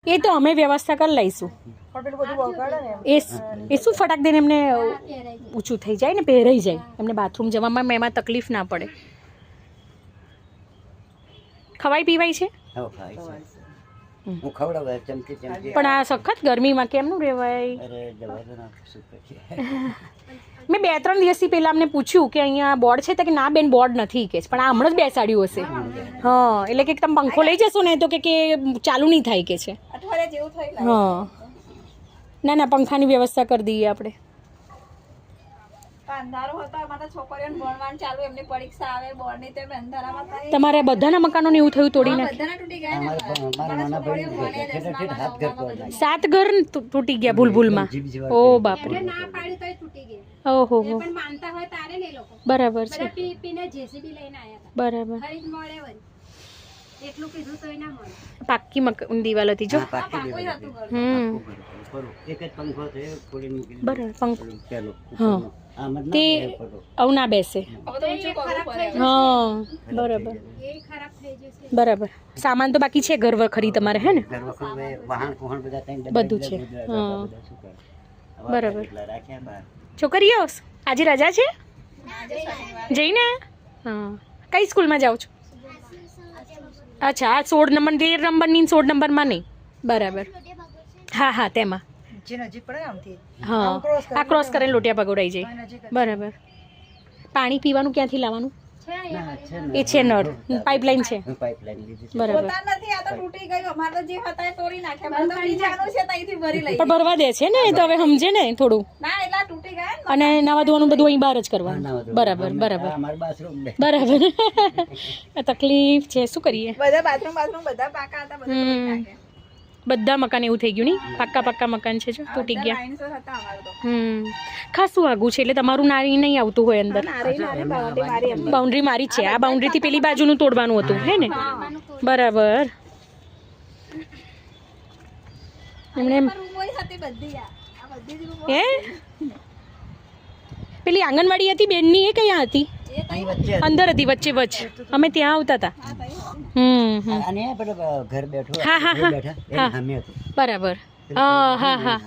એ તો અમે વ્યવસ્થા કરી લઈશું. એ શું ફટાક દઈને એમને ઊંચું થઈ જાય ને, પહેરાઈ જાય, એમને બાથરૂમ જવામાં એમાં તકલીફ ના પડે. ખવાય પીવાય છે પણ આ સખત ગરમીમાં કેમનું રહેવાય? મેં 2-3 દિવસથી પહેલાં અમને પૂછ્યું કે અહીંયા બોર્ડ છે તો કે ના બેન બોર્ડ નથી કે, પણ આ હમણાં જ બેસાડ્યું હશે. હા એટલે કે તમે પંખો લઈ જશો ને તો કે ચાલુ નહીં થાય કે છે. હા ના ના પંખાની વ્યવસ્થા કરી દઈએ આપણે. તમારે બધાના મકાનોને એવું થયું તોડીને? 7 ઘર તૂટી ગયા ભૂલભૂલમાં. ઓ બાપરે. ઓહો હો બરાબર છે. બરાબર પાક્કી દિવાલ હતી જો. બરાબર પંખો હા તે આવું ના બેસે. હા બરાબર બરાબર. સામાન તો બાકી છે ઘર ખરી તમારે હે ને? બધું છે. હા બરાબર. છોકરીઓ આજે રજા છે જઈને? હા કઈ સ્કૂલમાં જાઓ છો? અચ્છા આ 16 નંબર 13 નંબરની 16 નંબરમાં નહીં. બરાબર હા હા તેમાં હા આ ક્રોસ કરીને લોટિયા પગોડાઈ જાય. બરાબર. પાણી પીવાનું ક્યાંથી લાવવાનું? એ છે નળ પાઇપલાઇન છે. બરાબર પણ ભરવા દે છે ને તો હવે સમજે ને થોડું. અને નાવા ધોવાનું બધું અહીં બહાર જ કરવાનું. બરાબર બરાબર બરાબર. તકલીફ છે શું કરીએ. બધા મકાન એવું થઈ ગયું નહીં? પાક્કા મકાન છે જો તૂટી ગયા. ખાસું આગું છે એટલે તમારું નારી નહીં આવતું હોય અંદર. બાઉન્ડ્રી મારી છે. આ બાઉન્ડ્રીથી પેલી બાજુનું તોડવાનું હતું હે ને? બરાબર. એમણે હે પેલી આંગણવાડી હતી બેનની એ કયા હતી? અંદર હતી વચ્ચે અમે ત્યાં આવતા હતા. હા હા હા બરાબર. હા હા હા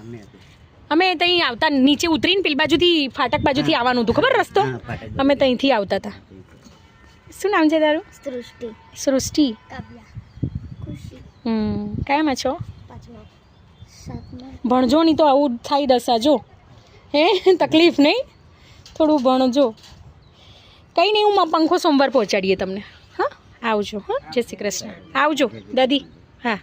અમે ત્યાં આવતા નીચે ઉતરીને પેલી બાજુથી ફાટક બાજુથી આવવાનું હતું ખબર રસ્તો? અમે ત્યાંથી આવતા હતા. શું નામ છે તારું? સૃષ્ટિ. સૃષ્ટિ કયામાં છો? ભણજો નહીં તો આવું થાય દશા જો. હે તકલીફ નહીં? થોડું ભણજો. કંઈ નહીં હું પંખો સોમવાર પહોંચાડીએ તમને. હા આવજો. હા જય શ્રી કૃષ્ણ. આવજો દાદી. હા